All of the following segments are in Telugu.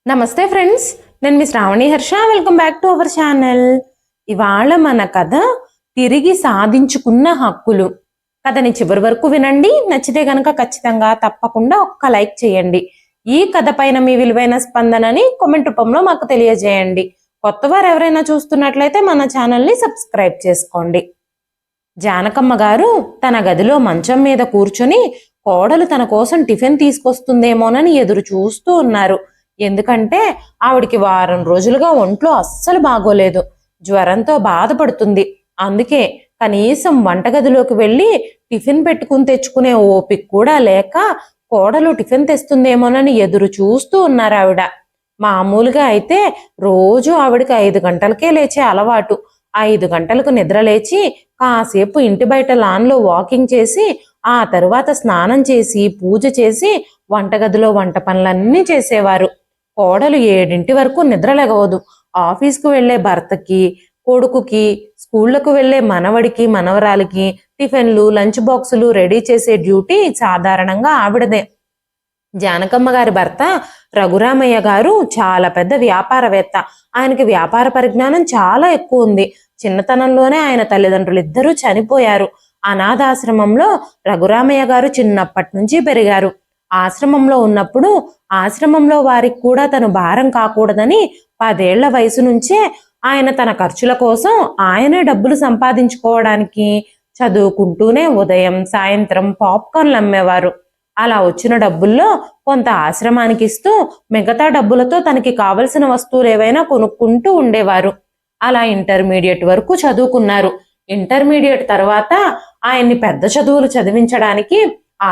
నమస్తే ఫ్రెండ్స్, నేను మీ Sravani Harsha. Welcome back to our channel. ఇవాళ మన కథ తిరిగి సాధించుకున్న హక్కులు. కథని చివరి వరకు వినండి. నచ్చితే గనక ఖచ్చితంగా తప్పకుండా ఒక్క లైక్ చేయండి. ఈ కథ పైన మీ విలువైన స్పందనని కామెంట్ రూపంలో మాకు తెలియజేయండి. కొత్తవారు ఎవరైనా చూస్తున్నట్లయితే మన ఛానల్ని సబ్స్క్రైబ్ చేసుకోండి. జానకమ్మ గారు తన గదిలో మంచం మీద కూర్చొని కోడలు తన కోసం టిఫిన్ తీసుకొస్తుందేమోనని ఎదురు చూస్తూ ఉన్నారు. ఎందుకంటే ఆవిడికి వారం రోజులుగా ఒంట్లో అస్సలు బాగోలేదు. జ్వరంతో బాధపడుతుంది. అందుకే కనీసం వంటగదిలోకి వెళ్ళి టిఫిన్ పెట్టుకుని తెచ్చుకునే ఓపిక కూడా లేక కోడలు టిఫిన్ తెస్తుందేమోనని ఎదురు చూస్తూ ఉన్నారు ఆవిడ. మామూలుగా అయితే రోజు ఆవిడకి 5 గంటలకే లేచే అలవాటు. 5 గంటలకు నిద్ర లేచి కాసేపు ఇంటి బయట లాన్లో వాకింగ్ చేసి ఆ తరువాత స్నానం చేసి పూజ చేసి వంటగదిలో వంట పనులన్నీ చేసేవారు. కోడలు 7 వరకు నిద్రలేగవదు. ఆఫీస్కు వెళ్లే భర్తకి, కొడుకుకి, స్కూళ్లకు వెళ్లే మనవడికి మనవరాలికి టిఫిన్లు, లంచ్ బాక్సులు రెడీ చేసే డ్యూటీ సాధారణంగా ఆవిడదే. జానకమ్మ గారి భర్త రఘురామయ్య గారు చాలా పెద్ద వ్యాపారవేత్త. ఆయనకి వ్యాపార పరిజ్ఞానం చాలా ఎక్కువ ఉంది. చిన్నతనంలోనే ఆయన తల్లిదండ్రులు ఇద్దరూ చనిపోయారు. అనాథాశ్రమంలో రఘురామయ్య గారు చిన్నప్పటి నుంచి పెరిగారు. ఆశ్రమంలో ఉన్నప్పుడు ఆశ్రమంలో వారికి కూడా తను భారం కాకూడదని 10 ఏళ్ల వయసు నుంచే ఆయన తన ఖర్చుల కోసం ఆయనే డబ్బులు సంపాదించుకోవడానికి చదువుకుంటూనే ఉదయం సాయంత్రం పాప్కార్న్లు అమ్మేవారు. అలా వచ్చిన డబ్బుల్లో కొంత ఆశ్రమానికి ఇస్తూ మిగతా డబ్బులతో తనకి కావలసిన వస్తువులు ఏవైనా కొనుక్కుంటూ ఉండేవారు. అలా ఇంటర్మీడియట్ వరకు చదువుకున్నారు. ఇంటర్మీడియట్ తర్వాత ఆయన్ని పెద్ద చదువులు చదివించడానికి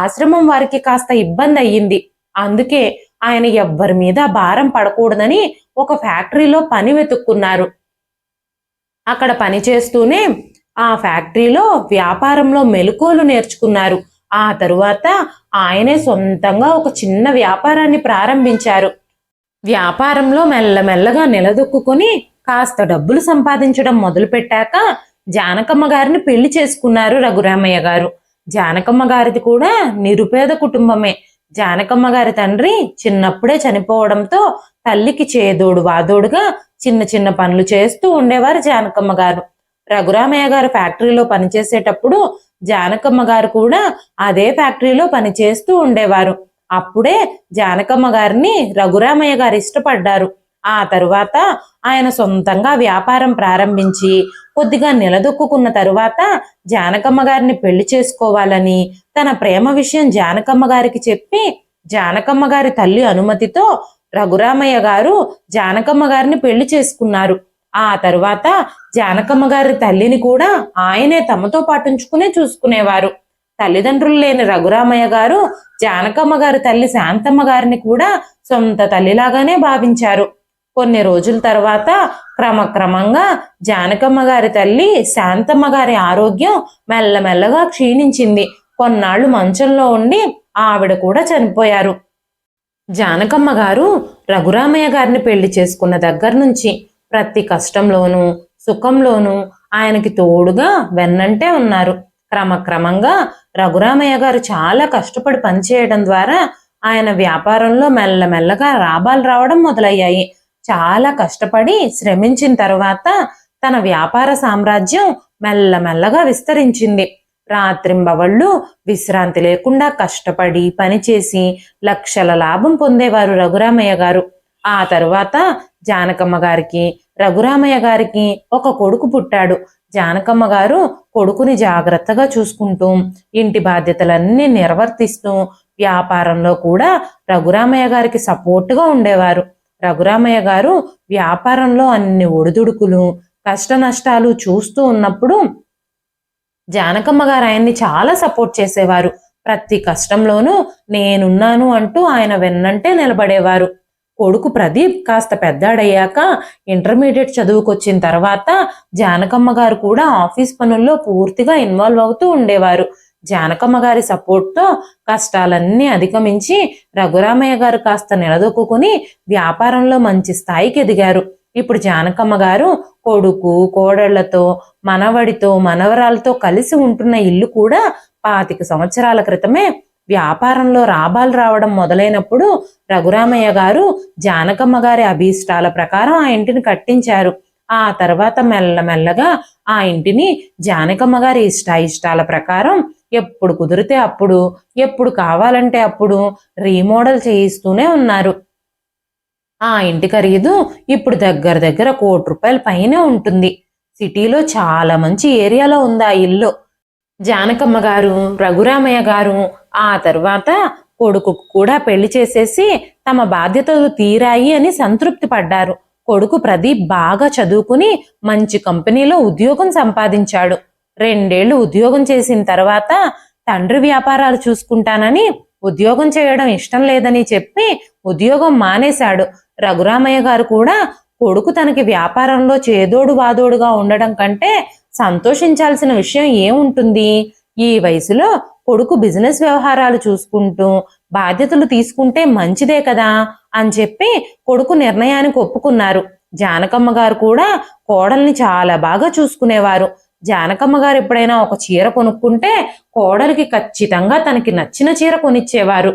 ఆశ్రమం వారికి కాస్త ఇబ్బంది అయ్యింది. అందుకే ఆయన ఎవ్వరి మీద భారం పడకూడదని ఒక ఫ్యాక్టరీలో పని వెతుక్కున్నారు. అక్కడ పని చేస్తూనే ఆ ఫ్యాక్టరీలో వ్యాపారంలో మెలకువలు నేర్చుకున్నారు. ఆ తరువాత ఆయనే సొంతంగా ఒక చిన్న వ్యాపారాన్ని ప్రారంభించారు. వ్యాపారంలో మెల్లమెల్లగా నిలదొక్కుని కాస్త డబ్బులు సంపాదించడం మొదలుపెట్టాక జానకమ్మ గారిని పెళ్లి చేసుకున్నారు రఘురామయ్య గారు. జానకమ్మ గారిది కూడా నిరుపేద కుటుంబమే. జానకమ్మ గారి తండ్రి చిన్నప్పుడే చనిపోవడంతో తల్లికి చేదోడు వాదోడుగా చిన్న చిన్న పనులు చేస్తూ ఉండేవారు జానకమ్మ గారు. రఘురామయ్య గారు ఫ్యాక్టరీలో పనిచేసేటప్పుడు జానకమ్మ గారు కూడా అదే ఫ్యాక్టరీలో పనిచేస్తూ ఉండేవారు. అప్పుడే జానకమ్మ గారిని రఘురామయ్య గారు ఇష్టపడ్డారు. ఆ తరువాత ఆయన సొంతంగా వ్యాపారం ప్రారంభించి కొద్దిగా నిలదొక్కున్న తరువాత జానకమ్మ గారిని పెళ్లి చేసుకోవాలని తన ప్రేమ విషయం జానకమ్మ గారికి చెప్పి జానకమ్మ గారి తల్లి అనుమతితో రఘురామయ్య గారు జానకమ్మ గారిని పెళ్లి చేసుకున్నారు. ఆ తరువాత జానకమ్మ గారి తల్లిని కూడా ఆయనే తమతో పాటించుకునే చూసుకునేవారు. తల్లిదండ్రులు లేని రఘురామయ్య గారు జానకమ్మ గారి తల్లి శాంతమ్మ గారిని కూడా సొంత తల్లిలాగానే భావించారు. కొన్ని రోజుల తర్వాత క్రమక్రమంగా జానకమ్మ గారి తల్లి శాంతమ్మ గారి ఆరోగ్యం మెల్లమెల్లగా క్షీణించింది. కొన్నాళ్లు మంచంలో ఉండి ఆవిడ కూడా చనిపోయారు. జానకమ్మ గారు రఘురామయ్య గారిని పెళ్లి చేసుకున్న దగ్గర నుంచి ప్రతి కష్టంలోనూ సుఖంలోనూ ఆయనకి తోడుగా వెన్నంటే ఉన్నారు. క్రమక్రమంగా రఘురామయ్య గారు చాలా కష్టపడి పనిచేయడం ద్వారా ఆయన వ్యాపారంలో మెల్లమెల్లగా లాభాలు రావడం మొదలయ్యాయి. చాలా కష్టపడి శ్రమించిన తర్వాత తన వ్యాపార సామ్రాజ్యం మెల్లమెల్లగా విస్తరించింది. రాత్రింబవళ్ళు విశ్రాంతి లేకుండా కష్టపడి పనిచేసి లక్షల లాభం పొందేవారు రఘురామయ్య గారు. ఆ తరువాత జానకమ్మ గారికి రఘురామయ్య గారికి ఒక కొడుకు పుట్టాడు. జానకమ్మ గారు కొడుకుని జాగ్రత్తగా చూసుకుంటూ ఇంటి బాధ్యతలన్నీ నిర్వర్తిస్తూ వ్యాపారంలో కూడా రఘురామయ్య గారికి సపోర్టుగా ఉండేవారు. రఘురామయ్య గారు వ్యాపారంలో అన్ని ఒడిదుడుకులు కష్ట నష్టాలు చూస్తూ ఉన్నప్పుడు జానకమ్మ గారు ఆయన్ని చాలా సపోర్ట్ చేసేవారు. ప్రతి కష్టంలోనూ నేనున్నాను అంటూ ఆయన వెన్నంటే నిలబడేవారు. కొడుకు ప్రదీప్ కాస్త పెద్దాడయ్యాక ఇంటర్మీడియట్ చదువుకొచ్చిన తర్వాత జానకమ్మ గారు కూడా ఆఫీస్ పనుల్లో పూర్తిగా ఇన్వాల్వ్ అవుతూ ఉండేవారు. జానకమ్మ గారి సపోర్ట్తో కష్టాలన్నీ అధిగమించి రఘురామయ్య గారు కాస్త నిలదొక్కుని వ్యాపారంలో మంచి స్థాయికి ఎదిగారు. ఇప్పుడు జానకమ్మ గారు కొడుకు కోడళ్లతో మనవడితో మనవరాలతో కలిసి ఉంటున్న ఇల్లు కూడా 25 సంవత్సరాల క్రితమే వ్యాపారంలో లాభాలు రావడం మొదలైనప్పుడు రఘురామయ్య గారు జానకమ్మ గారి అభీష్టాల ప్రకారం ఆ ఇంటిని కట్టించారు. ఆ తర్వాత మెల్లమెల్లగా ఆ ఇంటిని జానకమ్మ గారి ఇష్టాల ప్రకారం ఎప్పుడు కుదిరితే అప్పుడు, ఎప్పుడు కావాలంటే అప్పుడు రీమోడల్ చేయిస్తూనే ఉన్నారు. ఆ ఇంటి ఖరీదు ఇప్పుడు దగ్గర దగ్గర ₹1,00,00,000 పైనే ఉంటుంది. సిటీలో చాలా మంచి ఏరియాలో ఉంది ఆ ఇల్లు. జానకమ్మ గారు, రఘురామయ్య గారు ఆ తర్వాత కొడుకుకు కూడా పెళ్లి చేసేసి తమ బాధ్యతలు తీరాయి అని సంతృప్తి పడ్డారు. కొడుకు ప్రదీప్ బాగా చదువుకుని మంచి కంపెనీలో ఉద్యోగం సంపాదించాడు. 2 ఏళ్లు ఉద్యోగం చేసిన తర్వాత తండ్రి వ్యాపారాలు చూసుకుంటానని, ఉద్యోగం చేయడం ఇష్టం లేదని చెప్పి ఉద్యోగం మానేశాడు. రఘురామయ్య గారు కూడా కొడుకు తనకి వ్యాపారంలో చేదోడు వాదోడుగా ఉండడం కంటే సంతోషించాల్సిన విషయం ఏముంటుంది? ఈ వయసులో కొడుకు బిజినెస్ వ్యవహారాలు చూసుకుంటూ బాధ్యతలు తీసుకుంటే మంచిదే కదా అని చెప్పి కొడుకు నిర్ణయానికి ఒప్పుకున్నారు. జానకమ్మ గారు కూడా కోడల్ని చాలా బాగా చూసుకునేవారు. జానకమ్మ గారు ఎప్పుడైనా ఒక చీర కొనుక్కుంటే కోడలికి ఖచ్చితంగా తనకి నచ్చిన చీర కొనిచ్చేవారు.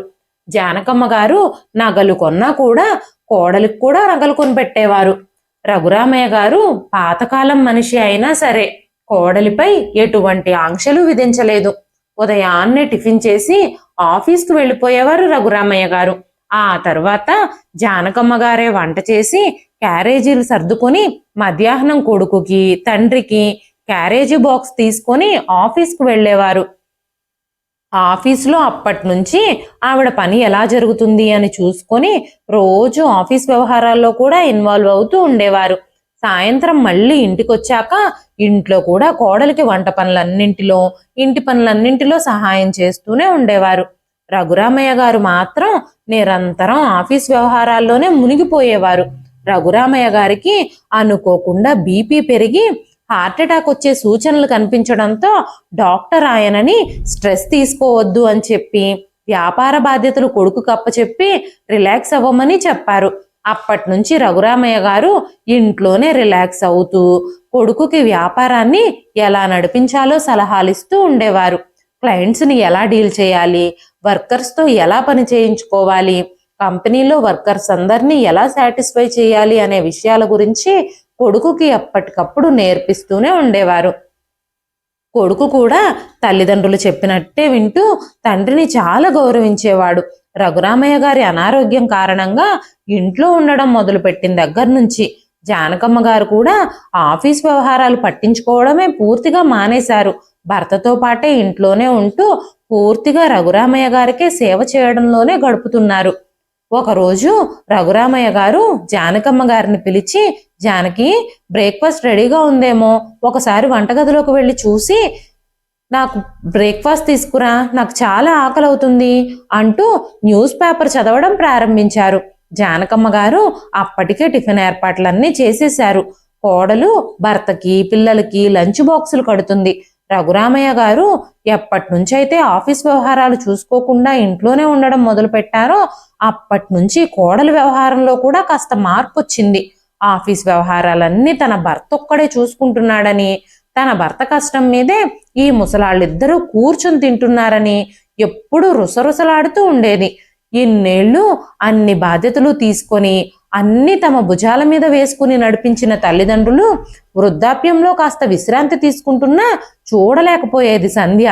జానకమ్మ గారు నగలు కొన్నా కూడా కోడలికి కూడా నగలు కొనిపెట్టేవారు. రఘురామయ్య గారు పాతకాలం మనిషి అయినా సరే కోడలిపై ఎటువంటి ఆంక్షలు విధించలేదు. ఉదయాన్నే టిఫిన్ చేసి ఆఫీస్కి వెళ్ళిపోయేవారు రఘురామయ్య గారు. ఆ తర్వాత జానకమ్మ గారే వంట చేసి క్యారేజీలు సర్దుకొని మధ్యాహ్నం కొడుకుకి, తండ్రికి క్యారేజీ బాక్స్ తీసుకొని ఆఫీస్కి వెళ్ళేవారు. ఆఫీస్లో అప్పటి నుంచి ఆవిడ పని ఎలా జరుగుతుంది అని చూసుకొని రోజు ఆఫీస్ వ్యవహారాల్లో కూడా ఇన్వాల్వ్ అవుతూ ఉండేవారు. సాయంత్రం మళ్ళీ ఇంటికొచ్చాక ఇంట్లో కూడా కోడలికి వంట పనులన్నింటిలో, ఇంటి పనులన్నింటిలో సహాయం చేస్తూనే ఉండేవారు. రఘురామయ్య గారు మాత్రం నిరంతరం ఆఫీస్ వ్యవహారాల్లోనే మునిగిపోయేవారు. రఘురామయ్య గారికి అనుకోకుండా బీపీ పెరిగి హార్ట్అటాక్ వచ్చే సూచనలు కనిపించడంతో డాక్టర్ ఆయనని స్ట్రెస్ తీసుకోవద్దు అని చెప్పి వ్యాపార బాధ్యతలు కొడుకుకు అప్పచెప్పి రిలాక్స్ అవ్వమని చెప్పారు. అప్పటి నుంచి రఘురామయ్య గారు ఇంట్లోనే రిలాక్స్ అవుతూ కొడుకుకి వ్యాపారాన్ని ఎలా నడిపించాలో సలహాలిస్తూ ఉండేవారు. క్లయింట్స్ని ఎలా డీల్ చేయాలి, వర్కర్స్తో ఎలా పని చేయించుకోవాలి, కంపెనీలో వర్కర్స్ అందరినీ ఎలా సాటిస్ఫై చేయాలి అనే విషయాల గురించి కొడుకుకి అప్పటికప్పుడు నేర్పిస్తూనే ఉండేవారు. కొడుకు కూడా తల్లిదండ్రులు చెప్పినట్టే వింటూ తండ్రిని చాలా గౌరవించేవాడు. రఘురామయ్య గారి అనారోగ్యం కారణంగా ఇంట్లో ఉండడం మొదలుపెట్టిన దగ్గర నుంచి జానకమ్మ గారు కూడా ఆఫీస్ వ్యవహారాలు పట్టించుకోవడమే పూర్తిగా మానేశారు. భర్తతో పాటే ఇంట్లోనే ఉంటూ పూర్తిగా రఘురామయ్య గారికే సేవ చేయడంలోనే గడుపుతున్నారు. ఒకరోజు రఘురామయ్య గారు జానకమ్మ గారిని పిలిచి, జానకి, బ్రేక్ఫాస్ట్ రెడీగా ఉందేమో, ఒకసారి వంటగదిలోకి వెళ్ళి చూసి నాకు బ్రేక్ఫాస్ట్ తీసుకురా, నాకు చాలా ఆకలి అవుతుంది అంటూ న్యూస్ పేపర్ చదవడం ప్రారంభించారు. జానకమ్మ గారు అప్పటికే టిఫిన్ ఏర్పాట్లన్నీ చేసేశారు. కోడలు భర్తకి, పిల్లలకి లంచ్ బాక్సులు కడుతుంది. రఘురామయ్య గారు ఎప్పటి నుంచైతే ఆఫీస్ వ్యవహారాలు చూసుకోకుండా ఇంట్లోనే ఉండడం మొదలు పెట్టారో అప్పటి నుంచి కోడలి వ్యవహారంలో కూడా కాస్త మార్పు వచ్చింది. ఆఫీస్ వ్యవహారాలన్నీ తన భర్త ఒక్కడే చూసుకుంటున్నాడని, తన భర్త కష్టం మీదే ఈ ముసలాళ్ళిద్దరూ కూర్చుని తింటున్నారని ఎప్పుడూ రుసరుసలాడుతూ ఉండేది. ఇన్నేళ్లు అన్ని బాధ్యతలు తీసుకొని అన్ని తమ భుజాల మీద వేసుకుని నడిపించిన తల్లిదండ్రులు వృద్ధాప్యంలో కాస్త విశ్రాంతి తీసుకుంటున్నా చూడలేకపోయేది సంధ్య.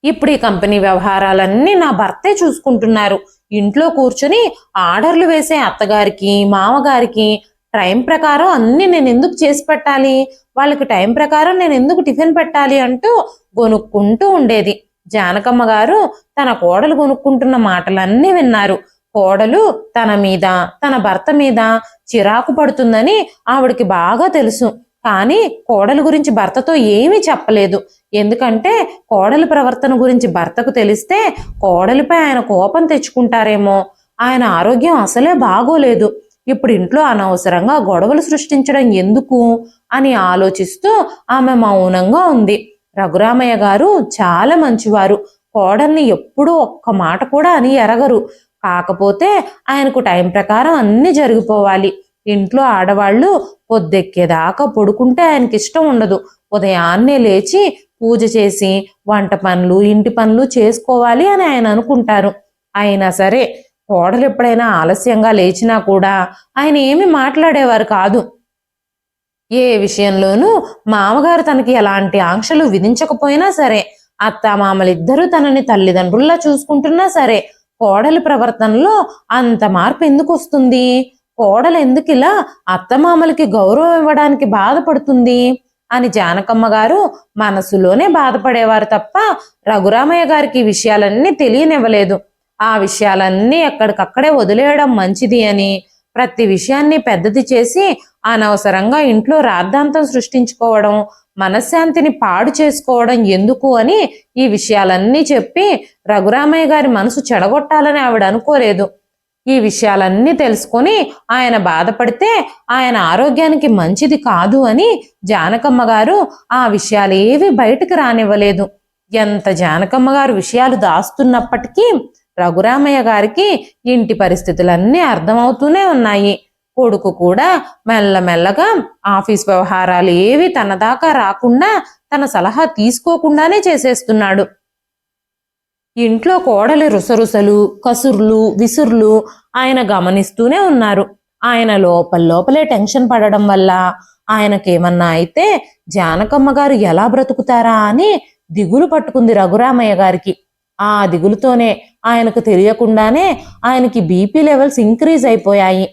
ఇప్పుడు ఈ కంపెనీ వ్యవహారాలన్నీ నా భర్తే చూసుకుంటున్నారు. ఇంట్లో కూర్చుని ఆర్డర్లు వేసే అత్తగారికి, మామగారికి టైం ప్రకారం అన్ని నేను ఎందుకు చేసి పెట్టాలి, వాళ్ళకి టైం ప్రకారం నేను ఎందుకు టిఫిన్ పెట్టాలి అంటూ గొనుక్కుంటూ ఉండేది. జానకమ్మ గారు తన కోడలు గొనుక్కుంటున్న మాటలన్నీ విన్నారు. కోడలు తన మీద, తన భర్త మీద చిరాకు పడుతుందని ఆవిడికి బాగా తెలుసు. కానీ కోడలు గురించి భర్తతో ఏమీ చెప్పలేదు. ఎందుకంటే కోడలి ప్రవర్తన గురించి భర్తకు తెలిస్తే కోడలిపై ఆయన కోపం తెచ్చుకుంటారేమో, ఆయన ఆరోగ్యం అసలే బాగోలేదు, ఇప్పుడు ఇంట్లో అనవసరంగా గొడవలు సృష్టించడం ఎందుకు అని ఆలోచిస్తూ ఆమె మౌనంగా ఉంది. రఘురామయ్య గారు చాలా మంచివారు. కోడల్ని ఎప్పుడూ ఒక్క మాట కూడా అని ఎరగరు. కాకపోతే ఆయనకు టైం ప్రకారం అన్నీ జరిగిపోవాలి. ఇంట్లో ఆడవాళ్ళు పొద్దెక్కేదాకా పడుకుంటే ఆయనకి ఇష్టం ఉండదు. ఉదయాన్నే లేచి పూజ చేసి వంట పనులు ఇంటి పనులు చేసుకోవాలి అని ఆయన అనుకుంటారు. అయినా సరే కోడలు ఎప్పుడైనా ఆలస్యంగా లేచినా కూడా ఆయన ఏమీ మాట్లాడేవారు కాదు. ఏ విషయంలోనూ మామగారు తనకి ఎలాంటి ఆంక్షలు విధించకపోయినా సరే, అత్తామామలిద్దరూ తనని తల్లిదండ్రుల్లా చూసుకుంటున్నా సరే, కోడలి ప్రవర్తనలో అంత మార్పు ఎందుకు వస్తుంది? కోడలు ఎందుకు ఇలా అత్తమామలకి గౌరవం ఇవ్వడానికి బాధపడుతుంది అని జానకమ్మ గారు మనసులోనే బాధపడేవారు తప్ప రఘురామయ్య గారికి ఈ విషయాలన్నీ తెలియనివ్వలేదు. ఆ విషయాలన్నీ ఎక్కడికక్కడే వదిలేయడం మంచిది అని, ప్రతి విషయాన్ని పెద్దది చేసి అనవసరంగా ఇంట్లో రాద్ధాంతం సృష్టించుకోవడం, మనశ్శాంతిని పాడు చేసుకోవడం ఎందుకు అని ఈ విషయాలన్నీ చెప్పి రఘురామయ్య గారి మనసు చెడగొట్టాలని ఆవిడ అనుకోలేదు. ఈ విషయాలన్నీ తెలుసుకొని ఆయన బాధపడితే ఆయన ఆరోగ్యానికి మంచిది కాదు అని జానకమ్మ గారు ఆ విషయాలేవి బయటకు రానివ్వలేదు. ఎంత జానకమ్మ గారు విషయాలు దాస్తున్నప్పటికీ రఘురామయ్య గారికి ఇంటి పరిస్థితులన్నీ అర్థమవుతూనే ఉన్నాయి. కొడుకు కూడా మెల్లమెల్లగా ఆఫీస్ వ్యవహారాలు ఏవి తన దాకా రాకుండా తన సలహా తీసుకోకుండానే చేసేస్తున్నాడు. ఇంట్లో కోడలి రుసరుసలు, కసుర్లు, విసుర్లు ఆయన గమనిస్తూనే ఉన్నారు. ఆయన లోపలే టెన్షన్ పడడం వల్ల ఆయనకేమన్నా అయితే జానకమ్మ గారు ఎలా బ్రతుకుతారా అని దిగులు పట్టుకుంది రఘురామయ్య గారికి. ఆ దిగులుతోనే ఆయనకు తెలియకుండానే ఆయనకి బీపీ లెవెల్స్ ఇంక్రీజ్ అయిపోయాయి.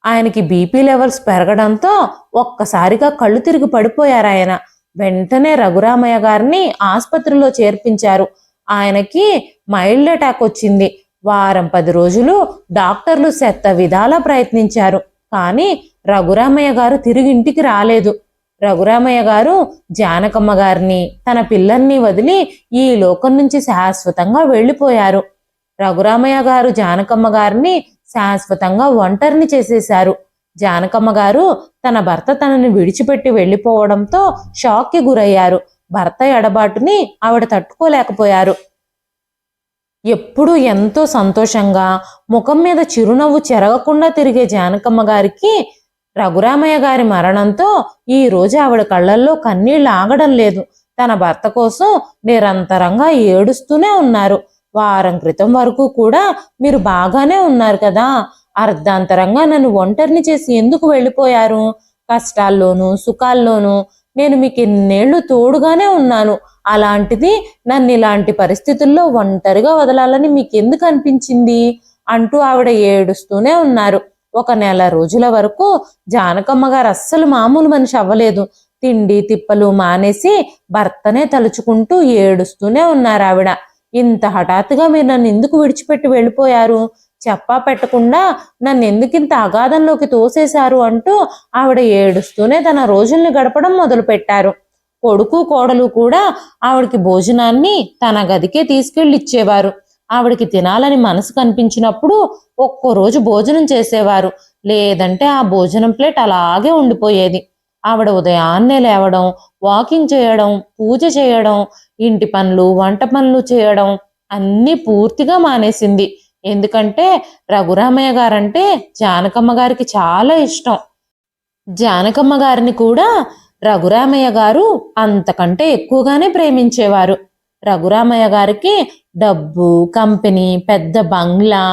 ఆయనకి బీపీ లెవెల్స్ పెరగడంతో ఒక్కసారిగా కళ్ళు తిరిగి పడిపోయారు ఆయన. వెంటనే రఘురామయ్య గారిని ఆసుపత్రిలో చేర్పించారు. ఆయనకి మైల్డ్ అటాక్ వచ్చింది. వారం 10 రోజులు డాక్టర్లు శత విధాలా ప్రయత్నించారు. కానీ రఘురామయ్య గారు తిరిగి ఇంటికి రాలేదు. రఘురామయ్య గారు జానకమ్మ గారిని తన పిల్లల్ని వదిలి ఈ లోకం నుంచి శాశ్వతంగా వెళ్ళిపోయారు. రఘురామయ్య గారు జానకమ్మ గారిని శాశ్వతంగా ఒంటరిని చేసేశారు. జానకమ్మ గారు తన భర్త తనని విడిచిపెట్టి వెళ్ళిపోవడంతో షాక్కి గురయ్యారు. భర్త ఎడబాటుని ఆవిడ తట్టుకోలేకపోయారు. ఎప్పుడూ ఎంతో సంతోషంగా ముఖం మీద చిరునవ్వు చెరగకుండా తిరిగే జానకమ్మ గారికి రఘురామయ్య గారి మరణంతో ఈ రోజు ఆవిడ కళ్ళల్లో కన్నీళ్లు ఆగడం లేదు. తన భర్త కోసం నిరంతరంగా ఏడుస్తూనే ఉన్నారు. వారం క్రితం వరకు కూడా మీరు బాగానే ఉన్నారు కదా, అర్ధాంతరంగా నన్ను ఒంటరిని చేసి ఎందుకు వెళ్ళిపోయారు? కష్టాల్లోనూ సుఖాల్లోనూ నేను మీకు ఎన్నేళ్లు తోడుగానే ఉన్నాను. అలాంటిది నన్ను ఇలాంటి పరిస్థితుల్లో ఒంటరిగా వదలాలని మీకు ఎందుకు అనిపించింది అంటూ ఆవిడ ఏడుస్తూనే ఉన్నారు. 1 నెల రోజుల వరకు జానకమ్మ గారు అస్సలు మామూలు మనిషి అవ్వలేదు. తిండి తిప్పలు మానేసి భర్తనే తలుచుకుంటూ ఏడుస్తూనే ఉన్నారు ఆవిడ. ఇంత హఠాత్తుగా మీరు నన్ను ఎందుకు విడిచిపెట్టి వెళ్ళిపోయారు? చెప్పా పెట్టకుండా నన్ను ఎందుకింత అగాధంలోకి తోసేశారు అంటూ ఆవిడ ఏడుస్తూనే తన రోజుల్ని గడపడం మొదలు పెట్టారు. కొడుకు కోడలు కూడా ఆవిడకి భోజనాన్ని తన గదికే తీసుకెళ్లి ఇచ్చేవారు. ఆవిడకి తినాలని మనసు కనిపించినప్పుడు ఒక్కో రోజు భోజనం చేసేవారు. లేదంటే ఆ భోజనం ప్లేట్ అలాగే ఉండిపోయేది. ఆవిడ ఉదయాన్నే లేవడం, వాకింగ్ చేయడం, పూజ చేయడం, ఇంటి పనులు వంట పనులు చేయడం అన్నీ పూర్తిగా మానేసింది. ఎందుకంటే రఘురామయ్య గారంటే జానకమ్మ గారికి చాలా ఇష్టం. జానకమ్మ గారిని కూడా రఘురామయ్య గారు అంతకంటే ఎక్కువగానే ప్రేమించేవారు. రఘురామయ్య గారికి డబ్బు, కంపెనీ, పెద్ద బంగ్లా,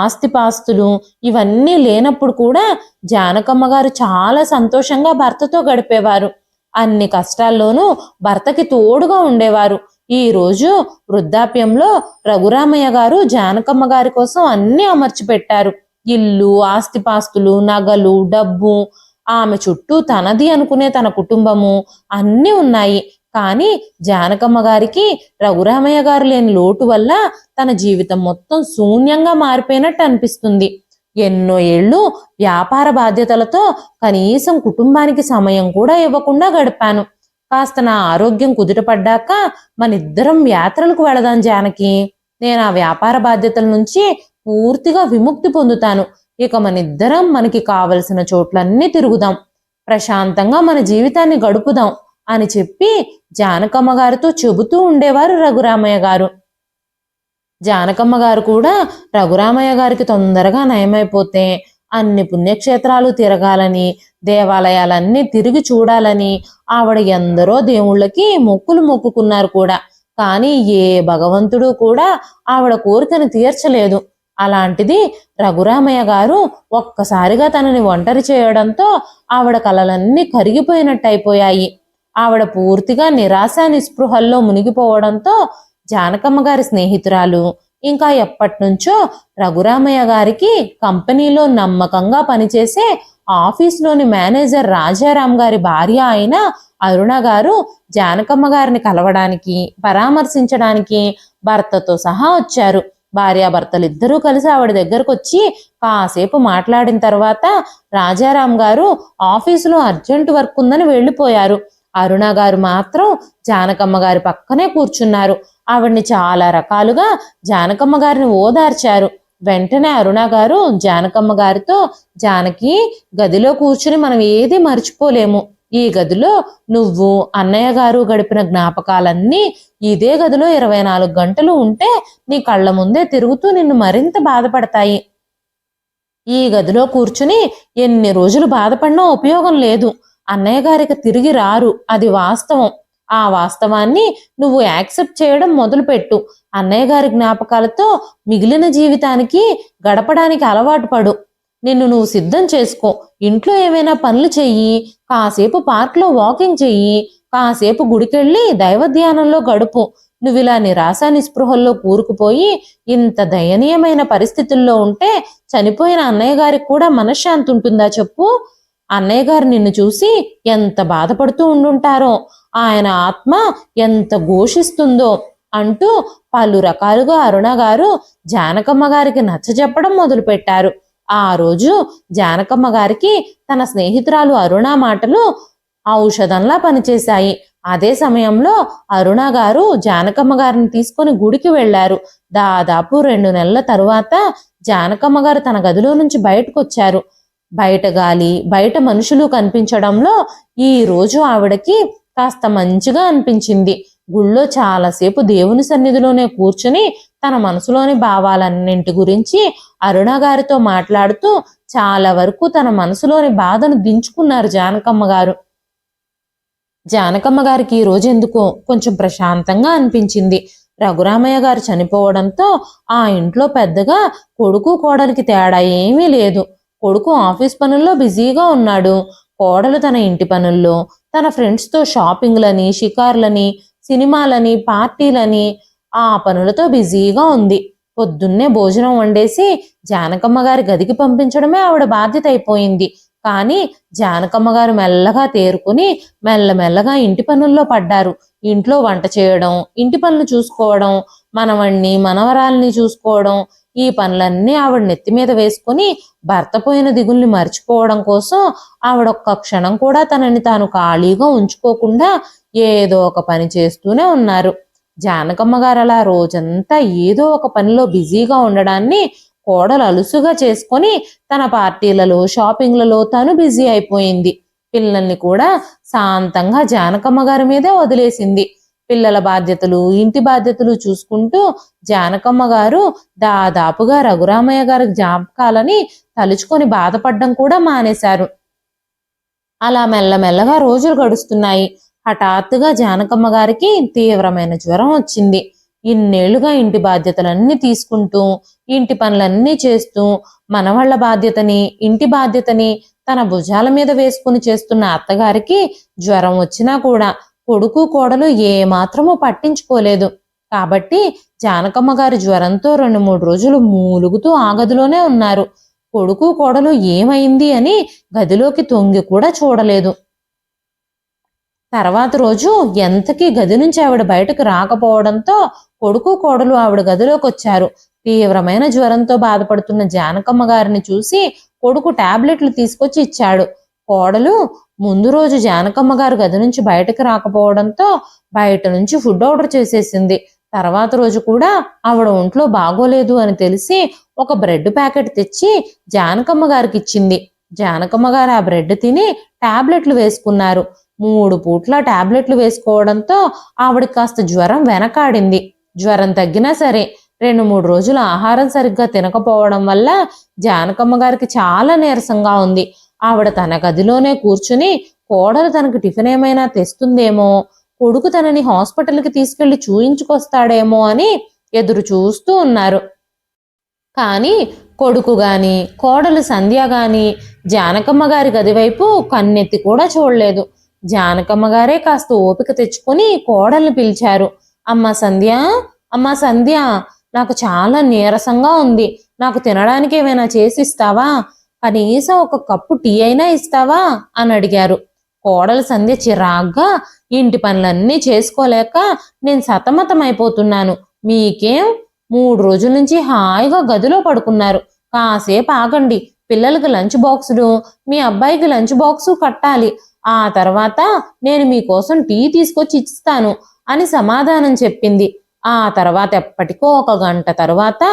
ఆస్తిపాస్తులు ఇవన్నీ లేనప్పుడు కూడా జానకమ్మ గారు చాలా సంతోషంగా భర్తతో గడిపేవారు. అన్ని కష్టాల్లోనూ భర్తకి తోడుగా ఉండేవారు. ఈ రోజు వృద్ధాప్యంలో రఘురామయ్య గారు జానకమ్మ గారి కోసం అన్ని అమర్చి పెట్టారు. ఇల్లు, ఆస్తిపాస్తులు, నగలు, డబ్బు, ఆమె చుట్టూ తనది అనుకునే తన కుటుంబము అన్నీ ఉన్నాయి. కానీ జానకమ్మ గారికి రఘురామయ్య గారు లేని లోటు వల్ల తన జీవితం మొత్తం శూన్యంగా మారిపోయినట్టు అనిపిస్తుంది. ఎన్నో ఏళ్ళు వ్యాపార బాధ్యతలతో కనీసం కుటుంబానికి సమయం కూడా ఇవ్వకుండా గడిపాను. కాస్త నా ఆరోగ్యం కుదుటపడ్డాక మనిద్దరం యాత్రలకు వెళదాం జానకి. నేను ఆ వ్యాపార బాధ్యతల నుంచి పూర్తిగా విముక్తి పొందుతాను. ఇక మనిద్దరం మనకి కావలసిన చోట్లన్నీ తిరుగుదాం, ప్రశాంతంగా మన జీవితాన్ని గడుపుదాం అని చెప్పి జానకమ్మ గారితో చెబుతూ ఉండేవారు రఘురామయ్య గారు. జానకమ్మ గారు కూడా రఘురామయ్య గారికి తొందరగా నయమైపోతే అన్ని పుణ్యక్షేత్రాలు తిరగాలని, దేవాలయాలన్నీ తిరిగి చూడాలని ఆవిడ ఎందరో దేవుళ్ళకి మొక్కులు మొక్కుకున్నారు కూడా. కానీ ఏ భగవంతుడు కూడా ఆవిడ కోరికను తీర్చలేదు. అలాంటిది రఘురామయ్య గారు ఒక్కసారిగా తనని ఒంటరి చేయడంతో ఆవిడ కలలన్నీ కరిగిపోయినట్టు అయిపోయాయి. ఆవిడ పూర్తిగా నిరాశ నిస్పృహల్లో మునిగిపోవడంతో జానకమ్మ గారి స్నేహితురాలు, ఇంకా ఎప్పటినుంచో రఘురామయ్య గారికి కంపెనీలో నమ్మకంగా పనిచేసే ఆఫీస్లోని మేనేజర్ రాజారాం గారి భార్య అయిన అరుణ గారు జానకమ్మ గారిని కలవడానికి, పరామర్శించడానికి భర్తతో సహా వచ్చారు. భార్యాభర్తలు ఇద్దరూ కలిసి ఆవిడ దగ్గరకు వచ్చి కాసేపు మాట్లాడిన తర్వాత రాజారాం గారు ఆఫీసులో అర్జెంట్ వర్క్ ఉందని వెళ్ళిపోయారు. అరుణ గారు మాత్రం జానకమ్మ గారి పక్కనే కూర్చున్నారు. ఆవిడ్ని చాలా రకాలుగా జానకమ్మ గారిని ఓదార్చారు. వెంటనే అరుణ గారు జానకమ్మ గారితో, జానకి, గదిలో కూర్చుని మనం ఏది మర్చిపోలేము. ఈ గదిలో నువ్వు, అన్నయ్య గారు గడిపిన జ్ఞాపకాలన్నీ ఇదే గదిలో 24 గంటలు ఉంటే నీ కళ్ళ ముందే తిరుగుతూ నిన్ను మరింత బాధపడతాయి. ఈ గదిలో కూర్చుని ఎన్ని రోజులు బాధపడినా ఉపయోగం లేదు. అన్నయ్య గారికి తిరిగి రారు, అది వాస్తవం. ఆ వాస్తవాన్ని నువ్వు యాక్సెప్ట్ చేయడం మొదలుపెట్టు. అన్నయ్య గారి జ్ఞాపకాలతో మిగిలిన జీవితానికి గడపడానికి అలవాటు పడు. నిన్ను నువ్వు సిద్ధం చేసుకో. ఇంట్లో ఏమైనా పనులు చెయ్యి, కాసేపు పార్క్లో వాకింగ్ చెయ్యి, కాసేపు గుడికెళ్ళి దైవ ధ్యానంలో గడుపు. నువ్వు ఇలా నిరాశ నిస్పృహల్లో కూరుకుపోయి ఇంత దయనీయమైన పరిస్థితుల్లో ఉంటే చనిపోయిన అన్నయ్య గారికి కూడా మనశ్శాంతి ఉంటుందా చెప్పు? అన్నయ్య గారు నిన్ను చూసి ఎంత బాధపడుతూ ఉండుంటారో, ఆయన ఆత్మ ఎంత ఘోషిస్తుందో అంటూ పలు రకాలుగా అరుణ గారు జానకమ్మ గారికి నచ్చజెప్పడం మొదలుపెట్టారు. ఆ రోజు జానకమ్మ గారికి తన స్నేహితురాలు అరుణ మాటలు ఔషధంలా పనిచేశాయి. అదే సమయంలో అరుణ గారు జానకమ్మ గారిని తీసుకొని గుడికి వెళ్లారు. దాదాపు 2 నెలల తరువాత జానకమ్మ గారు తన గదిలో నుంచి బయటకు వచ్చారు. బయట గాలి, బయట మనుషులు కనిపించడంలో ఈ రోజు ఆవిడకి కాస్త మంచిగా అనిపించింది. గుళ్ళో చాలాసేపు దేవుని సన్నిధిలోనే కూర్చుని తన మనసులోని భావాలన్నింటి గురించి అరుణ గారితో మాట్లాడుతూ చాలా వరకు తన మనసులోని బాధను దించుకున్నారు జానకమ్మ గారు. జానకమ్మ గారికి ఈ రోజు ఎందుకో కొంచెం ప్రశాంతంగా అనిపించింది. రఘురామయ్య గారు చనిపోవడంతో ఆ ఇంట్లో పెద్దగా కొడుకు కోడలికి తేడా ఏమీ లేదు. కొడుకు ఆఫీస్ పనుల్లో బిజీగా ఉన్నాడు. కోడలు తన ఇంటి పనుల్లో, తన ఫ్రెండ్స్తో షాపింగ్లని, షికార్లని, సినిమాలని, పార్టీలని ఆ పనులతో బిజీగా ఉంది. పొద్దున్నే భోజనం వండేసి జానకమ్మ గారి గదికి పంపించడమే ఆవిడ బాధ్యత అయిపోయింది. కానీ జానకమ్మ గారు మెల్లగా తేరుకుని మెల్లమెల్లగా ఇంటి పనుల్లో పడ్డారు. ఇంట్లో వంట చేయడం, ఇంటి పనులు చూసుకోవడం, మనవణ్ణి మనవరాల్ని చూసుకోవడం, ఈ పనులన్నీ ఆవిడ నెత్తి మీద వేసుకుని భర్త పోయిన దిగుల్ని మర్చిపోవడం కోసం ఆవిడ ఒక్క క్షణం కూడా తనని తాను ఖాళీగా ఉంచుకోకుండా ఏదో ఒక పని చేస్తూనే ఉన్నారు. జానకమ్మ గారు అలా రోజంతా ఏదో ఒక పనిలో బిజీగా ఉండడాన్ని కోడలు అలుసుగా చేసుకొని తన పార్టీలలో, షాపింగ్లలో తను బిజీ అయిపోయింది. పిల్లల్ని కూడా శాంతంగా జానకమ్మ గారి మీదే వదిలేసింది. పిల్లల బాధ్యతలు, ఇంటి బాధ్యతలు చూసుకుంటూ జానకమ్మ గారు దాదాపుగా రఘురామయ్య గారి జ్ఞాపకాలని తలుచుకొని బాధపడడం కూడా మానేశారు. అలా మెల్లమెల్లగా రోజులు గడుస్తున్నాయి. హఠాత్తుగా జానకమ్మ గారికి తీవ్రమైన జ్వరం వచ్చింది. ఇన్నేళ్లుగా ఇంటి బాధ్యతలన్నీ తీసుకుంటూ, ఇంటి పనులన్నీ చేస్తూ, మనవాళ్ల బాధ్యతని, ఇంటి బాధ్యతని తన భుజాల మీద వేసుకుని చేస్తున్న అత్తగారికి జ్వరం వచ్చినా కూడా కొడుకు కోడలు ఏమాత్రమూ పట్టించుకోలేదు. కాబట్టి జానకమ్మ గారి జ్వరంతో 2-3 రోజులు మూలుగుతూ ఆ గదిలోనే ఉన్నారు. కొడుకు కోడలు ఏమైంది అని గదిలోకి తొంగి కూడా చూడలేదు. తర్వాత రోజు ఎంతకీ గది నుంచి ఆవిడ బయటకు రాకపోవడంతో కొడుకు కోడలు ఆవిడ గదిలోకి వచ్చారు. తీవ్రమైన జ్వరంతో బాధపడుతున్న జానకమ్మ గారిని చూసి కొడుకు టాబ్లెట్లు తీసుకొచ్చి ఇచ్చాడు. కోడలు ముందు రోజు జానకమ్మ గారు గది నుంచి బయటకు రాకపోవడంతో బయట నుంచి ఫుడ్ ఆర్డర్ చేసేసింది. తర్వాత రోజు కూడా ఆవిడ ఒంట్లో బాగోలేదు అని తెలిసి ఒక బ్రెడ్ ప్యాకెట్ తెచ్చి జానకమ్మ గారికి ఇచ్చింది. జానకమ్మ గారు ఆ బ్రెడ్ తిని టాబ్లెట్లు వేసుకున్నారు. 3 పూట్ల టాబ్లెట్లు వేసుకోవడంతో ఆవిడ కాస్త జ్వరం వెనకాడింది. జ్వరం తగ్గినా సరే 2-3 రోజులు ఆహారం సరిగ్గా తినకపోవడం వల్ల జానకమ్మ గారికి చాలా నీరసంగా ఉంది. ఆవిడ తన గదిలోనే కూర్చుని కోడలు తనకు టిఫిన్ ఏమైనా తెస్తుందేమో, కొడుకు తనని హాస్పిటల్కి తీసుకెళ్లి చూయించుకొస్తాడేమో అని ఎదురు చూస్తూ ఉన్నారు. కానీ కొడుకు గాని కోడలు సంధ్య గాని జానకమ్మ గారి గదివైపు కన్నెత్తి కూడా చూడలేదు. జానకమ్మ గారే కాస్త ఓపిక తెచ్చుకొని కోడల్ని పిలిచారు. అమ్మా సంధ్య, అమ్మా సంధ్య, నాకు చాలా నీరసంగా ఉంది. నాకు తినడానికి ఏమైనా చేసిస్తావా? కనీసం ఒక కప్పు టీ అయినా ఇస్తావా అని అడిగారు. కోడలు సంధ్య చిరాగ్గా, ఇంటి పనులన్నీ చేసుకోలేక నేను సతమతమైపోతున్నాను. మీకేం? 3 రోజుల నుంచి హాయిగా గదిలో పడుకున్నారు. కాసేపు ఆగండి, పిల్లలకి లంచ్ బాక్సులు, మీ అబ్బాయికి లంచ్ బాక్సు కట్టాలి. ఆ తర్వాత నేను మీకోసం టీ తీసుకొచ్చి ఇస్తాను అని సమాధానం చెప్పింది. ఆ తర్వాత ఎప్పటికో 1 గంట తర్వాత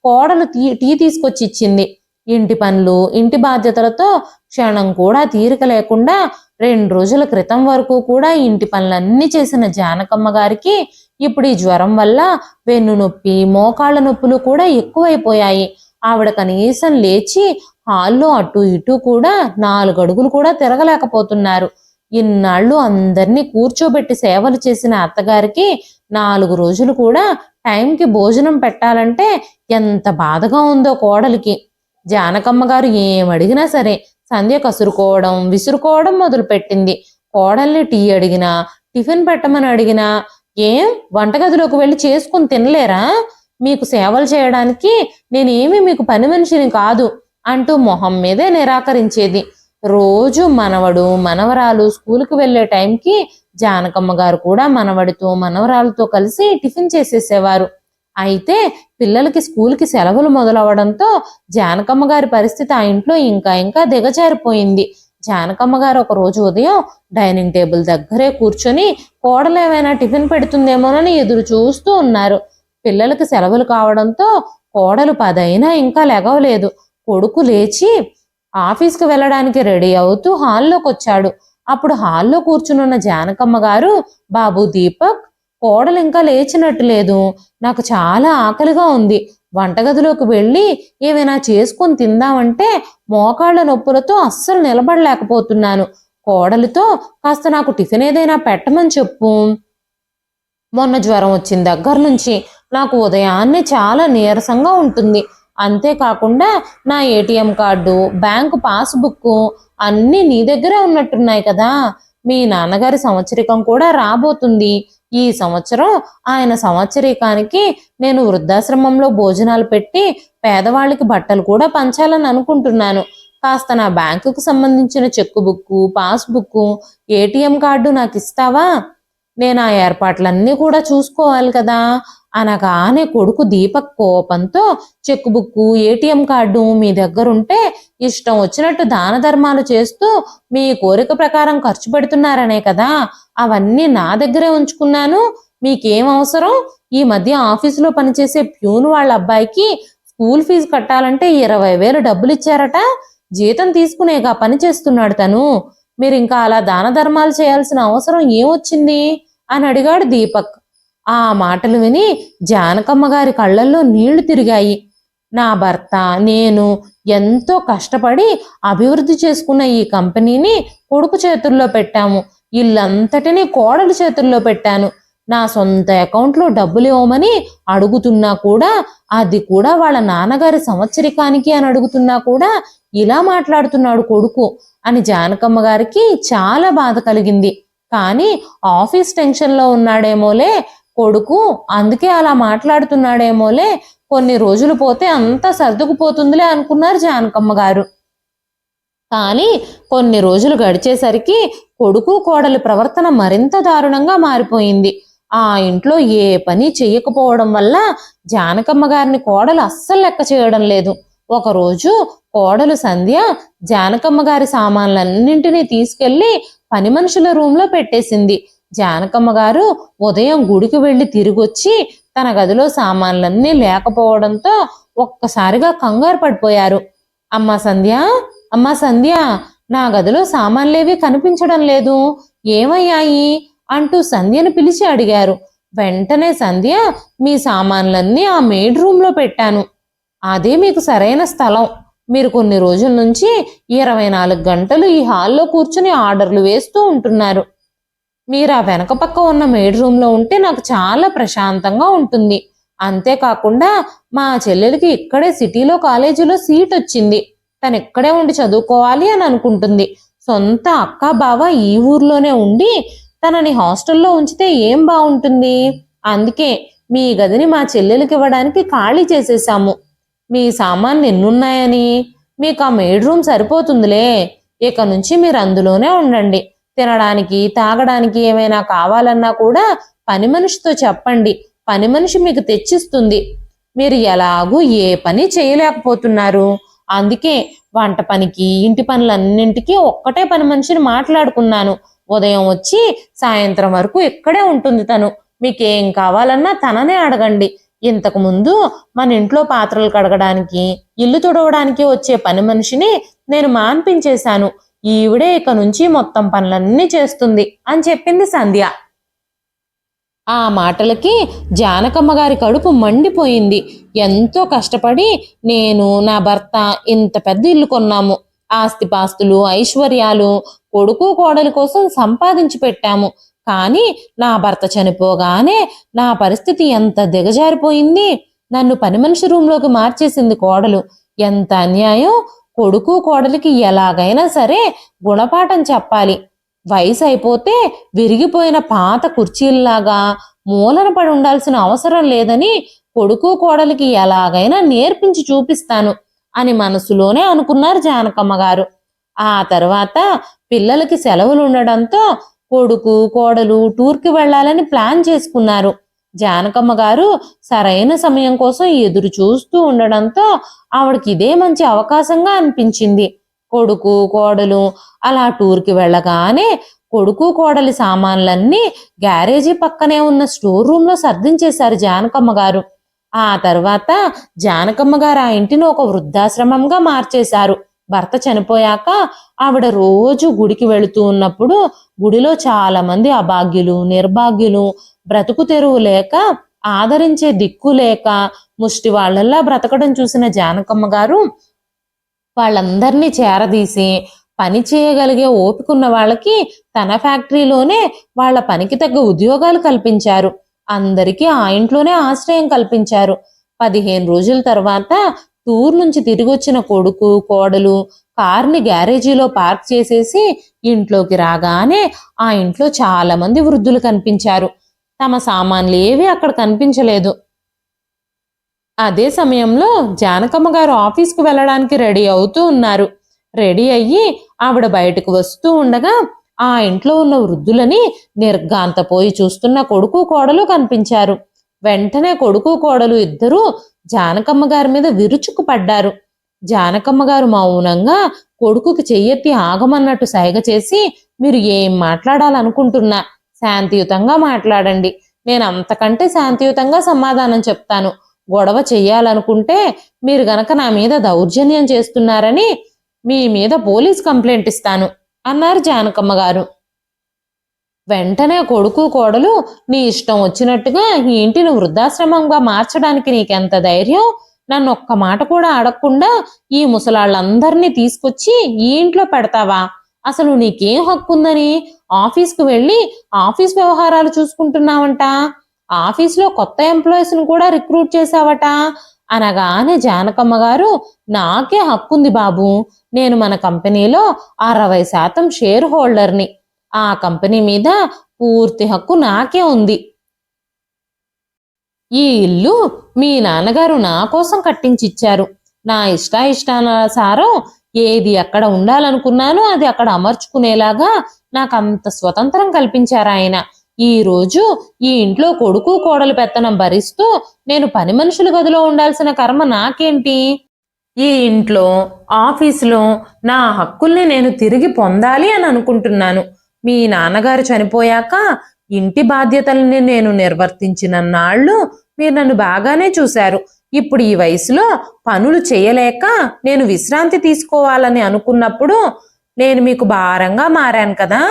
కోడలు టీ తీసుకొచ్చి ఇచ్చింది. ఇంటి పనులు, ఇంటి బాధ్యతలతో క్షణం కూడా తీరిక లేకుండా 2 రోజుల క్రితం వరకు కూడా ఇంటి పనులన్నీ చేసిన జానకమ్మ గారికి ఇప్పుడు ఈ జ్వరం వల్ల వెన్ను నొప్పి, మోకాళ్ళ నొప్పులు కూడా ఎక్కువైపోయాయి. ఆవిడ కనీసం లేచి హాల్లో అటు ఇటు కూడా 4 అడుగులు కూడా తిరగలేకపోతున్నారు. ఇన్నాళ్ళు అందరినీ కూర్చోబెట్టి సేవలు చేసిన అత్తగారికి 4 రోజులు కూడా టైంకి భోజనం పెట్టాలంటే ఎంత బాధగా ఉందో కోడలికి. జానకమ్మ గారు ఏమడిగినా సరే సంధ్య కసురుకోవడం, విసురుకోవడం మొదలుపెట్టింది. కోడల్ని టీ అడిగినా, టిఫిన్ పెట్టమని అడిగినా, ఏం వంటగదిలోకి వెళ్ళి చేసుకుని తినలేరా? మీకు సేవలు చేయడానికి నేనేమి మీకు పని మనిషిని కాదు అంటూ మొహం మీదే నిరాకరించేది. రోజు మనవడు, మనవరాలు స్కూల్కి వెళ్లే టైంకి జానకమ్మ గారు కూడా మనవడితో, మనవరాలతో కలిసి టిఫిన్ చేసేసేవారు. అయితే పిల్లలకి స్కూల్కి సెలవులు మొదలవడంతో జానకమ్మ గారి పరిస్థితి ఆ ఇంట్లో ఇంకా దిగజారిపోయింది. జానకమ్మ గారు ఒక రోజు ఉదయం డైనింగ్ టేబుల్ దగ్గరే కూర్చొని కోడలు ఏమైనా టిఫిన్ పెడుతుందేమోనని ఎదురు చూస్తూ ఉన్నారు. పిల్లలకి సెలవులు కావడంతో కోడలు 10 అయినా ఇంకా లెగవలేదు. కొడుకు లేచి ఆఫీస్కి వెళ్ళడానికి రెడీ అవుతూ హాల్లోకి వచ్చాడు. అప్పుడు హాల్లో కూర్చునున్న జానకమ్మ గారు, బాబు దీపక్, కోడలు ఇంకా లేచినట్టు లేదు. నాకు చాలా ఆకలిగా ఉంది. వంటగదిలోకి వెళ్ళి ఏమైనా చేసుకొని తిందామంటే మోకాళ్ళ నొప్పులతో అస్సలు నిలబడలేకపోతున్నాను. కోడలితో కాస్త నాకు టిఫిన్ ఏదైనా పెట్టమని చెప్పు. మొన్న జ్వరం వచ్చిన దగ్గర నుంచి నాకు ఉదయాన్నే చాలా నీరసంగా ఉంటుంది. అంతేకాకుండా నా ఏటీఎం కార్డు, బ్యాంకు పాస్బుక్ అన్నీ నీ దగ్గరే ఉన్నట్టున్నాయి కదా. మీ నాన్నగారి సంవత్సరికం కూడా రాబోతుంది. ఈ సంవత్సరం ఆయన సంవత్సరికానికి నేను వృద్ధాశ్రమంలో భోజనాలు పెట్టి పేదవాళ్ళకి బట్టలు కూడా పంచాలని అనుకుంటున్నాను. కాస్త నా బ్యాంకుకు సంబంధించిన cheque book, passbook, ATM card నాకు ఇస్తావా? నేను ఆ ఏర్పాట్లన్నీ కూడా చూసుకోవాలి కదా అనగానే కొడుకు దీపక్ కోపంతో, చెక్కు బుక్కు, ఏటీఎం కార్డు మీ దగ్గరుంటే ఇష్టం వచ్చినట్టు దాన ధర్మాలు చేస్తూ మీ కోరిక ప్రకారం ఖర్చు పెడుతున్నారనే కదా అవన్నీ నా దగ్గరే ఉంచుకున్నాను. మీకేం అవసరం? ఈ మధ్య ఆఫీసులో పనిచేసే ప్యూన్ వాళ్ళ అబ్బాయికి స్కూల్ ఫీజు కట్టాలంటే 20,000 డబ్బులు ఇచ్చారట. జీతం తీసుకునేగా పని చేస్తున్నాడు తను. మీరు ఇంకా అలా దాన ధర్మాలు చేయాల్సిన అవసరం ఏమొచ్చింది అని అడిగాడు దీపక్. ఆ మాటలు విని జానకమ్మ గారి కళ్ళల్లో నీళ్లు తిరిగాయి. నా భర్త, నేను ఎంతో కష్టపడి అభివృద్ధి చేసుకున్న ఈ కంపెనీని కొడుకు చేతుల్లో పెట్టాము. ఇల్లంతటినీ కోడలు చేతుల్లో పెట్టాను. నా సొంత అకౌంట్లో డబ్బులు ఇవ్వమని అడుగుతున్నా కూడా, అది కూడా వాళ్ళ నాన్నగారి సంవత్సరికానికి అని అడుగుతున్నా కూడా ఇలా మాట్లాడుతున్నాడు కొడుకు అని జానకమ్మ గారికి చాలా బాధ కలిగింది. కానీ ఆఫీస్ టెన్షన్లో ఉన్నాడేమోలే కొడుకు, అందుకే అలా మాట్లాడుతున్నాడేమోలే, కొన్ని రోజులు పోతే అంతా సర్దుకుపోతుందిలే అనుకున్నారు జానకమ్మ గారు. కానీ కొన్ని రోజులు గడిచేసరికి కొడుకు కోడలి ప్రవర్తన మరింత దారుణంగా మారిపోయింది. ఆ ఇంట్లో ఏ పని చెయ్యకపోవడం వల్ల జానకమ్మ గారిని కోడలు అస్సలు లెక్క చేయడం లేదు. ఒకరోజు కోడలు సంధ్య జానకమ్మ గారి సామాన్లన్నింటినీ తీసుకెళ్లి పని మనుషుల రూమ్లో పెట్టేసింది. జానకమ్మ గారు ఉదయం గుడికి వెళ్ళి తిరిగొచ్చి తన గదిలో సామాన్లన్నీ లేకపోవడంతో ఒక్కసారిగా కంగారు పడిపోయారు. అమ్మా సంధ్య, అమ్మా సంధ్య, నా గదిలో సామాన్లేవి కనిపించడం లేదు, ఏమయ్యాయి అంటూ సంధ్యను పిలిచి అడిగారు. వెంటనే సంధ్య, మీ సామాన్లన్నీ ఆ మెయిడ్ రూమ్లో పెట్టాను. అదే మీకు సరైన స్థలం. మీరు కొన్ని రోజుల నుంచి 24 గంటలు ఈ హాల్లో కూర్చుని ఆర్డర్లు వేస్తూ ఉంటున్నారు. మీరు ఆ వెనక పక్క ఉన్న మెయిడ్ రూమ్లో ఉంటే నాకు చాలా ప్రశాంతంగా ఉంటుంది. అంతేకాకుండా మా చెల్లెలికి ఇక్కడే సిటీలో కాలేజీలో సీట్ వచ్చింది. తను ఇక్కడే ఉండి చదువుకోవాలి అని అనుకుంటుంది. సొంత అక్క బావ ఈ ఊర్లోనే ఉండి తనని హాస్టల్లో ఉంచితే ఏం బాగుంటుంది? అందుకే మీ గదిని మా చెల్లెలికి ఇవ్వడానికి ఖాళీ చేసేసాము. మీ సామాన్లు ఎన్నున్నాయని? మీకు ఆ మెయిడ్ రూమ్ సరిపోతుందిలే. ఇక నుంచి మీరు అందులోనే ఉండండి. తినడానికి తాగడానికి ఏమైనా కావాలన్నా కూడా పని మనిషితో చెప్పండి. పని మనిషి మీకు తెచ్చిస్తుంది. మీరు ఎలాగూ ఏ పని చేయలేకపోతున్నారు. అందుకే వంట పనికి ఇంటి పనులన్నింటికీ ఒక్కటే పని మనిషిని మాట్లాడుకున్నాను. ఉదయం వచ్చి సాయంత్రం వరకు ఇక్కడే ఉంటుంది తను. మీకేం కావాలన్నా తననే అడగండి. ఇంతకు ముందు మన ఇంట్లో పాత్రలు కడగడానికి ఇల్లు తుడవడానికి వచ్చే పని మనిషిని నేను మాన్పించేశాను. ఈవిడే ఇక నుంచి మొత్తం పనులన్నీ చేస్తుంది అని చెప్పింది సంధ్య. ఆ మాటలకి జానకమ్మ గారి కడుపు మండిపోయింది. ఎంతో కష్టపడి నేను నా భర్త ఇంత పెద్ద ఇల్లు కొన్నాము. ఆస్తిపాస్తులు ఐశ్వర్యాలు కొడుకు కోడలి కోసం సంపాదించి పెట్టాము. కానీ నా భర్త చనిపోగానే నా పరిస్థితి ఎంత దిగజారిపోయింది. నన్ను పని మనిషి రూంలోకి మార్చేసింది కోడలు. ఎంత అన్యాయం! కొడుకు కోడలికి ఎలాగైనా సరే గుణపాఠం చెప్పాలి. వయసు అయిపోతే విరిగిపోయిన పాత కుర్చీల్లాగా మూలన పడి ఉండాల్సిన అవసరం లేదని కొడుకు కోడలికి ఎలాగైనా నేర్పించి చూపిస్తాను అని మనసులోనే అనుకున్నారు జానకమ్మ గారు. ఆ తర్వాత పిల్లలకి సెలవులు ఉండడంతో కొడుకు కోడలు టూర్కి వెళ్ళాలని ప్లాన్ చేసుకున్నారు. జానకమ్మ గారు సరైన సమయం కోసం ఎదురు చూస్తూ ఉండడంతో ఆవిడకి ఇదే మంచి అవకాశంగా అనిపించింది. కొడుకు కోడలు అలా టూర్కి వెళ్ళగానే కొడుకు కోడలి సామాన్లన్నీ గ్యారేజీ పక్కనే ఉన్న స్టోర్ రూమ్లో సర్దించేశారు జానకమ్మ గారు. ఆ తర్వాత జానకమ్మ గారు ఆ ఇంటిని ఒక వృద్ధాశ్రమంగా మార్చేశారు. భర్త చనిపోయాక ఆవిడ రోజు గుడికి వెళుతూ ఉన్నప్పుడు గుడిలో చాలా మంది అభాగ్యులు నిర్భాగ్యులు బ్రతుకు తెరువు లేక ఆదరించే దిక్కు లేక ముష్టి వాళ్ళల్లా బ్రతకడం చూసిన జానకమ్మ గారు వాళ్ళందరినీ చేరదీసి పని చేయగలిగే ఓపికన్న వాళ్ళకి తన ఫ్యాక్టరీలోనే వాళ్ళ పనికి తగ్గ ఉద్యోగాలు కల్పించారు. అందరికీ ఆ ఇంట్లోనే ఆశ్రయం కల్పించారు. 15 రోజుల తర్వాత టూర్ నుంచి తిరిగి వచ్చిన కొడుకు కోడలు కార్ని గ్యారేజీలో పార్క్ చేసేసి ఇంట్లోకి రాగానే ఆ ఇంట్లో చాలా మంది వృద్ధులు కనిపించారు. తమ సామాన్లు ఏవి అక్కడ కనిపించలేదు. అదే సమయంలో జానకమ్మ గారు ఆఫీస్కు వెళ్ళడానికి రెడీ అవుతూ ఉన్నారు. రెడీ అయ్యి ఆవిడ బయటకు వస్తూ ఉండగా ఆ ఇంట్లో ఉన్న వృద్ధులని నిర్ఘాంతపోయి చూస్తున్న కొడుకు కోడలు కనిపించారు. వెంటనే కొడుకు కోడలు ఇద్దరూ జానకమ్మ గారి మీద విరుచుకు పడ్డారు. జానకమ్మ గారు మౌనంగా కొడుకుకి చెయ్యెత్తి ఆగమన్నట్టు సైగ చేసి, మీరు ఏం మాట్లాడాలనుకుంటున్నా శాంతియుతంగా మాట్లాడండి. నేను అంతకంటే శాంతియుతంగా సమాధానం చెప్తాను. గొడవ చెయ్యాలనుకుంటే మీరు గనక నా మీద దౌర్జన్యం చేస్తున్నారని మీ మీద పోలీస్ కంప్లైంట్ ఇస్తాను అన్నారు జానకమ్మ గారు. వెంటనే కొడుకు కోడలు, నీ ఇష్టం వచ్చినట్టుగా ఈ ఇంటిని వృద్ధాశ్రమంగా మార్చడానికి నీకెంత ధైర్యం? నన్ను ఒక్క మాట కూడా అడగకుండా ఈ ముసలాళ్ళందరినీ తీసుకొచ్చి ఈ ఇంట్లో పెడతావా? అసలు నీకేం హక్కు ఉందని ఆఫీస్కు వెళ్ళి ఆఫీస్ వ్యవహారాలు చూసుకుంటున్నావంట. ఆఫీస్లో కొత్త ఎంప్లాయీస్ను కూడా రిక్రూట్ చేశావట అనగానే జానకమ్మ గారు, నాకే హక్కుంది బాబు. నేను మన కంపెనీలో 60% షేర్ హోల్డర్ని. ఆ కంపెనీ మీద పూర్తి హక్కు నాకే ఉంది. ఈ ఇల్లు మీ నాన్నగారు నా కోసం కట్టించిచ్చారు. నా ఇష్టానుసారం ఏది ఎక్కడ ఉండాలనుకున్నానో అది అక్కడ అమర్చుకునేలాగా నాకు అంత స్వతంత్రం కల్పించారు ఆయన. ఈ రోజు ఈ ఇంట్లో కొడుకు కోడలు పెత్తనం భరిస్తూ నేను పని మనుషుల గదిలో ఉండాల్సిన కర్మ నాకేంటి? ఈ ఇంట్లో ఆఫీసులో నా హక్కుల్ని నేను తిరిగి పొందాలి అని అనుకుంటున్నాను. మీ నాన్నగారు చనిపోయాక ఇంటి బాధ్యతల్ని నేను నిర్వర్తించిన నాళ్ళు మీరు నన్ను బాగానే చూశారు. ఇప్పుడు ఈ వయసులో పనులు చేయలేక నేను విశ్రాంతి తీసుకోవాలని అనుకున్నప్పుడు నేను మీకు భారంగా మారాను కదా.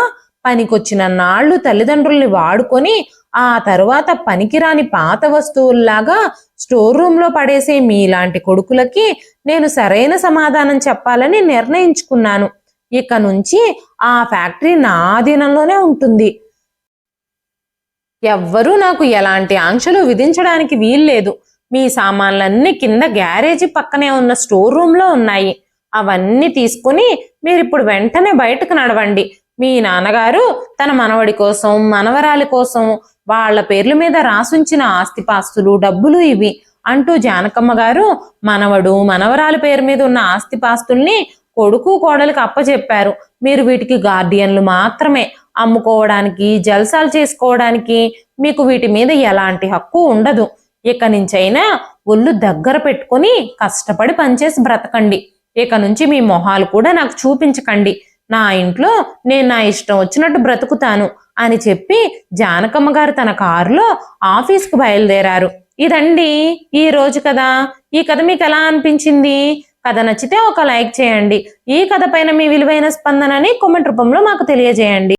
పనికొచ్చిన నాళ్ళు తల్లిదండ్రుల్ని వాడుకొని ఆ తరువాత పనికిరాని పాత వస్తువుల్లాగా స్టోర్ రూమ్లో పడేసే మీలాంటి కొడుకులకి నేను సరైన సమాధానం చెప్పాలని నిర్ణయించుకున్నాను. ఇక నుంచి ఆ ఫ్యాక్టరీ నా ఆధీనంలోనే ఉంటుంది. ఎవ్వరూ నాకు ఎలాంటి ఆంక్షలు విధించడానికి వీల్లేదు. మీ సామాన్లన్నీ కింద గ్యారేజీ పక్కనే ఉన్న స్టోర్ రూమ్లో ఉన్నాయి. అవన్నీ తీసుకుని మీరిప్పుడు వెంటనే బయటకు నడవండి. మీ నాన్నగారు తన మనవడి కోసం, మనవరాలి కోసం వాళ్ళ పేర్ల మీద రాసుంచిన ఆస్తిపాస్తులు, డబ్బులు ఇవి అంటూ జానకమ్మ గారు మనవడు, మనవరాలి పేరు మీద ఉన్న ఆస్తిపాస్తుల్ని కొడుకు, కోడలికి అప్పచెప్పారు. మీరు వీటికి గార్డియన్లు మాత్రమే. అమ్ముకోవడానికి, జల్సాలు చేసుకోవడానికి మీకు వీటి మీద ఎలాంటి హక్కు ఉండదు. ఇక నుంచైనా ఒళ్ళు దగ్గర పెట్టుకుని కష్టపడి పనిచేసి బ్రతకండి. ఇక నుంచి మీ మొహాలు కూడా నాకు చూపించకండి. నా ఇంట్లో నేను నా ఇష్టం వచ్చినట్టు బ్రతుకుతాను అని చెప్పి జానకమ్మ గారు తన కారులో ఆఫీస్కి బయలుదేరారు. ఇదండి ఈ రోజు కథ. ఈ కథ మీకు ఎలా అనిపించింది? కథ నచ్చితే ఒక లైక్ చేయండి. ఈ కథ పైన మీ విలువైన స్పందనని కామెంట్ రూపంలో మాకు తెలియజేయండి.